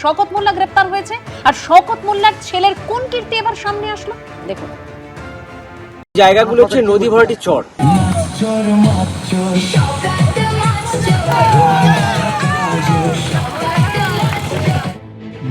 শওকত মোল্লা গ্রেপ্তার হয়েছে। আর শওকত মোল্লার ছেলের কোন কীর্তি এবার সামনে আসলো দেখুন। জায়গাগুলো হচ্ছে নদী ভরাটি চর।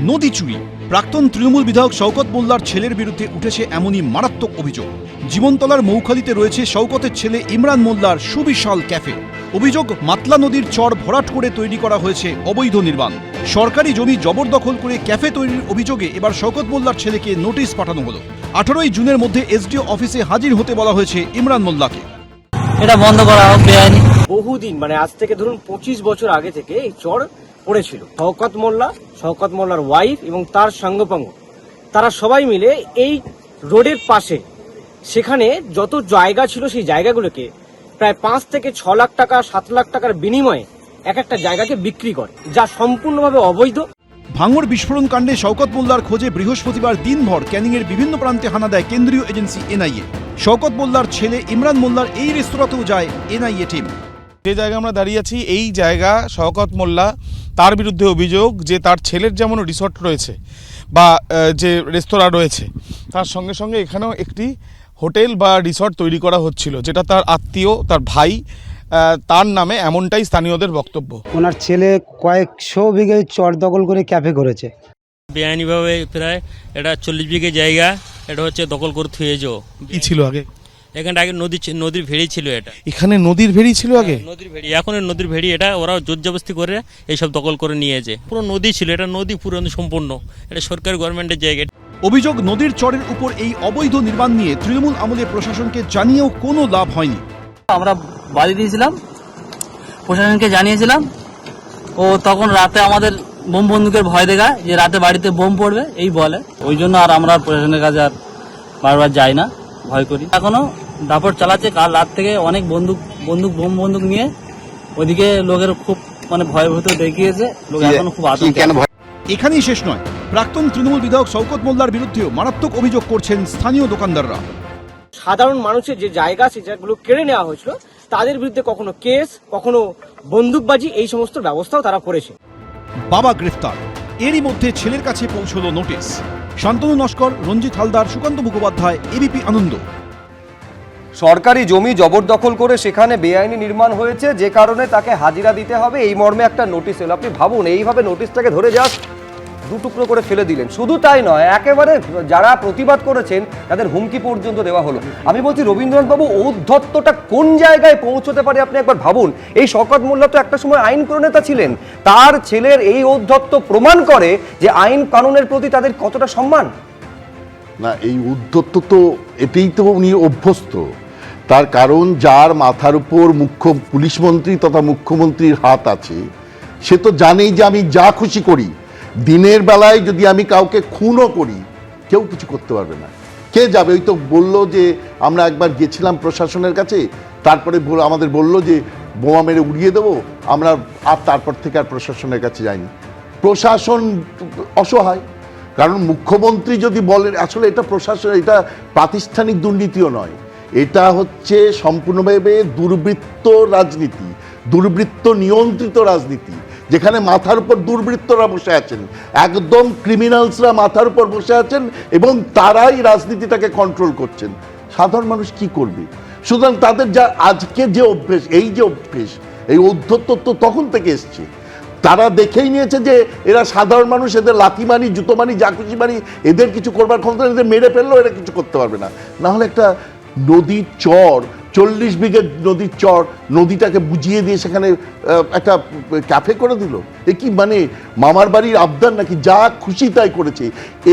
নদী চুরি। প্রাক্তন তৃণমূল বিধায়ক শওকত মোল্লার ছেলের বিরুদ্ধে উঠেছে এমনই মারাত্মক অভিযোগ। জীবনতলার মৌখালীতে রয়েছে শওকতের ছেলে ইমরান মোল্লার সুবিশাল ক্যাফে। অভিযোগ, মাতলা নদীর চর ভরাট করে তৈরি করা হয়েছে অবৈধ নির্মাণ। সরকারি জমি জবরদখল করে ক্যাফে তৈরির অভিযোগে এবার শওকত মোল্লার ছেলেকে নোটিশ পাঠানো হলো। 18ই জুনের মধ্যে এসডিও অফিসে হাজির হতে বলা হয়েছে ইমরান মোল্লাকে। এটা বন্ধ করা হোক, বেআইনি। বহুদিন মানে আজ থেকে ধরুন 25 বছর আগে থেকে এই চর পড়েছিল। শওকত মোল্লার ওয়াইফ এবং তার সঙ্গপাঙ্গ তারা সবাই মিলে এই রোডের পাশে সেখানে যত জায়গা ছিল সেই জায়গাগুলোকে প্রায় 5 থেকে 6 লাখ টাকা 7 লাখ টাকার বিনিময়ে এক একটা জায়গাকে বিক্রি করে, যা সম্পূর্ণভাবে অবৈধ। ভাঙড় বিস্ফোরণ কাণ্ডে শওকত মোল্লার খোঁজে বৃহস্পতিবার দিনভর ক্যানিংয়ের বিভিন্ন প্রান্তে হানা দেয় কেন্দ্রীয় এজেন্সি এনআইএ। শওকত মোল্লার ছেলে ইমরান মোল্লার এই রেস্তোরাঁতেও যায় এনআইএ টিম। যে জায়গায় আমরা দাঁড়িয়ে আছি এই জায়গা শওকত মোল্লা, তার বিরুদ্ধে অভিযোগ যে তার ছেলের যেমন রিসর্ট রয়েছে বা যে রেস্তোরাঁ রয়েছে, তার সঙ্গে সঙ্গে এখানেও একটি হোটেল বা রিসর্ট তৈরি করা হচ্ছিল, যেটা তার আত্মীয়, তার ভাই তার নামে, এমনটাই স্থানীয়দের বক্তব্য। ওনার ছেলে কয়েকশো বিঘে চর দখল করে ক্যাফে করেছে বেআইনিভাবে। প্রায় এটা 40 বিঘে জায়গা এটা হচ্ছে দখল করে থুয়েছে। কি ছিল আগে এখানটা? আগে নদীর ভেড়ি ছিল। এটা এখানে নদীর ভেড়ি ছিল আগে? নদীর ভেড়ি, এখন নদীর ভেড়ি। এটা ওরা জোরজবস্তি করে এইসব দখল করে নিয়েছে। পুরো নদী ছিল, এটা নদী পুরো সম্পূর্ণ। এটা সরকারি গভর্নমেন্টের জায়গা। অভিযোগ, নদীর চরের উপর এই অবৈধ নির্মাণ নিয়ে তৃণমূল আমলে প্রশাসনকে জানিয়েও কোনো লাভ হয়নি। আমরা বাড়ি দিয়েছিলাম, প্রশাসনকে জানিয়েছিলাম। ও তখন রাতে আমাদের বোম বন্দুকের ভয় দেখায় যে রাতে বাড়িতে বোম পড়বে, এই বলে। ওই জন্য আর আমরা প্রশাসনের কাছে আর বারবার যাই না, ভয় করি। এখনো দাপট চালাচ্ছে। কাল রাত থেকে অনেক বোম বন্দুক নিয়ে ওইদিকে লোকের খুব ভয়ভীত দেখিয়েছে। লোক এখনো খুব আতঙ্কে। এখানেই শেষ নয়, প্রাক্তন তৃণমূল বিধায়ক শওকত মোল্লার বিরুদ্ধেও মারাত্মক অভিযোগ করছেন স্থানীয় দোকানদাররা। সাধারণ মানুষের যে জায়গা সেই জায়গাগুলো কেড়ে নেওয়া হয়েছিল, তাদের বিরুদ্ধে কখনো কেস, কখনো বন্দুকবাজি, এই সমস্ত ব্যবস্থাও তারা করেছে। বাবা গ্রেফতার, এরই মধ্যে ছেলের কাছে পৌঁছল নোটিশ। শান্তনু নস্কর, রঞ্জিত হালদার, সুকান্ত মুখোপাধ্যায়, এবিপি আনন্দ। সরকারি জমি জবরদখল করে সেখানে বেআইনি নির্মাণ হয়েছে, যে কারণে তাকে হাজিরা দিতে হবে, এই মর্মে একটা নোটিশ এলো। আপনি ভাবুন, এইভাবে নোটিশটাকে ধরে জাস্ট দুটুকরো করে ফেলে দিলেন। শুধু তাই নয়, একেবারে যারা প্রতিবাদ করেছেন তাদের হুমকি পর্যন্ত দেওয়া হলো। আমি বলছি রবীন্দ্রনাথ বাবু, ঔদ্ধত্যটা কোন জায়গায় পৌঁছতে পারে আপনি একবার ভাবুন। এই শওকত মোল্লা তো একটা সময় আইন প্রণেতা ছিলেন, তার ছেলের এই ঔদ্ধত্য প্রমাণ করে যে আইন কানুনের প্রতি তাদের কতটা সম্মান। না, এই উদ্ধত্ত তো এটাই তো উনি অভ্যস্ত। তার কারণ, যার মাথার উপর পুলিশ মন্ত্রী তথা মুখ্যমন্ত্রীর হাত আছে, সে তো জানেই যে আমি যা খুশি করি, দিনের বেলায় যদি আমি কাউকে খুনও করি, কেউ কিছু করতে পারবে না। কে যাবে? ওই তো বললো যে আমরা একবার গেছিলাম প্রশাসনের কাছে, তারপরে আমাদের বললো যে বোমা মেরে উড়িয়ে দেবো, আমরা আর তারপর থেকে আর প্রশাসনের কাছে যাইনি। প্রশাসন অসহায়, কারণ মুখ্যমন্ত্রী যদি বলেন, আসলে এটা প্রশাসন, এটা প্রাতিষ্ঠানিক দুর্নীতিও নয়, এটা হচ্ছে সম্পূর্ণভাবে দুর্বৃত্ত রাজনীতি, দুর্বৃত্ত নিয়ন্ত্রিত রাজনীতি, যেখানে মাথার উপর দুর্বৃত্তরা বসে আছেন, একদম ক্রিমিনালসরা মাথার উপর বসে আছেন এবং তারাই রাজনীতিটাকে কন্ট্রোল করছেন। সাধারণ মানুষ কি করবে? সুতরাং তাদের যা আজকে যে অভ্যেস, এই ঔদ্ধত্য তো তখন থেকে এসছে। তারা দেখেই নিয়েছে যে এরা সাধারণ মানুষ, এদের লাথি মারি, জুতো মারি, যা খুশি মারি, এদের কিছু করবার ক্ষমতা, এদের মেরে ফেললেও এরা কিছু করতে পারবে না। না হলে একটা নদীর চর, 40 বিঘে নদীর চর, নদীটাকে বুঝিয়ে দিয়ে সেখানে একটা ক্যাফে করে দিল। এ কি মামার বাড়ির আবদার নাকি? যা খুশি তাই করেছে।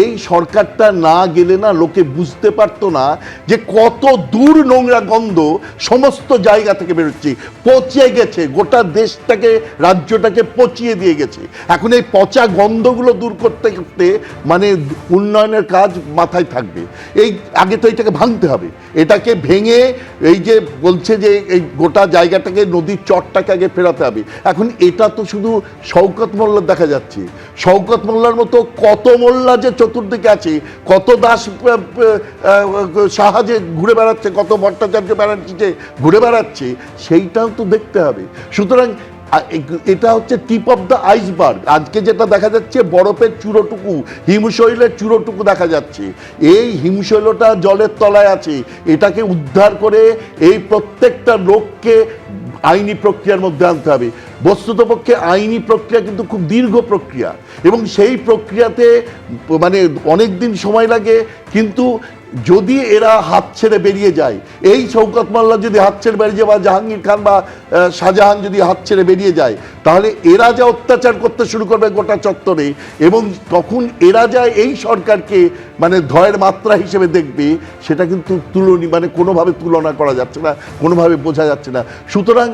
এই সরকারটা না গেলে না লোকে বুঝতে পারতো না যে কত দূর নোংরা গন্ধ সমস্ত জায়গা থেকে বেরোচ্ছে, পচিয়ে গেছে, গোটা দেশটাকে, রাজ্যটাকে পচিয়ে দিয়ে গেছে। এখন এই পচা গন্ধগুলো দূর করতে করতে উন্নয়নের কাজ মাথায় থাকবে। এই আগে তো এটাকে ভাঙতে হবে, এটাকে ভেঙে এই যে বলছে যে এই গোটা জায়গাটাকে, নদীর চরটাকে আগে ফেরাতে হবে। এখন এটা তো শুধু শওকত মোল্লার দেখা যাচ্ছে। শওকত মোল্লার মতো কত মোল্লা যে চতুর্দিকে আছে, কত দাস সাহায্যে ঘুরে বেড়াচ্ছে, কত ভট্টাচার্য ব্যানার্জি যে ঘুরে বেড়াচ্ছে, সেইটাও তো দেখতে হবে। সুতরাং এটা হচ্ছে টিপ অফ দ্য আইসবার্গ। আজকে যেটা দেখা যাচ্ছে বরফের চূড়োটুকু, হিমশৈলের চূড়োটুকু দেখা যাচ্ছে। এই হিমশৈলটা জলের তলায় আছে, এটাকে উদ্ধার করে এই প্রত্যেকটা লোককে আইনি প্রক্রিয়ার মধ্যে আনতে হবে। বস্তুতপক্ষে আইনি প্রক্রিয়া কিন্তু খুব দীর্ঘ প্রক্রিয়া এবং সেই প্রক্রিয়াতে মানে অনেক দিন সময় লাগে। কিন্তু যদি এরা হাত ছেড়ে বেরিয়ে যায়, এই শওকত মোল্লা যদি হাত ছেড়ে বেরিয়ে যায় বা জাহাঙ্গীর খান বা শাহজাহান যদি হাত ছেড়ে বেরিয়ে যায়, তাহলে এরা যা অত্যাচার করতে শুরু করবে গোটা চত্বরে, এবং তখন এরা যা এই সরকারকে মানে ধয়ের মাত্রা হিসেবে দেখবে, সেটা কিন্তু মানে কোনোভাবে তুলনা করা যাচ্ছে না, কোনোভাবে বোঝা যাচ্ছে না। সুতরাং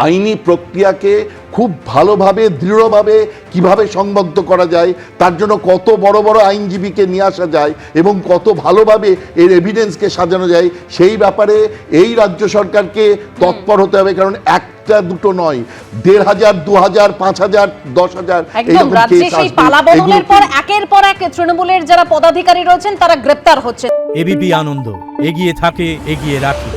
আইনি প্রক্রিয়াকে খুব ভালোভাবে দৃঢ়ভাবে কিভাবে সংবদ্ধ করা যায়, তার জন্য কত বড় বড় আইনজীবীকে নিয়ে আসা যায় এবং কত ভালোভাবে এর এভিডেন্সকে সাজানো যায়, সেই ব্যাপারে এই রাজ্য সরকারকে তৎপর হতে হবে। কারণ একটা দুটো নয়, ১,৫০০, ২,০০০, ৫,০০০, ১০,০০০ একদম রাজ্যে সেই পালাবদলের পর একের পর এক তৃণমূলের যারা পদাধিকারী রয়েছেন তারা গ্রেপ্তার হচ্ছে। এবিপি আনন্দ, এগিয়ে থাকে, এগিয়ে রাখে।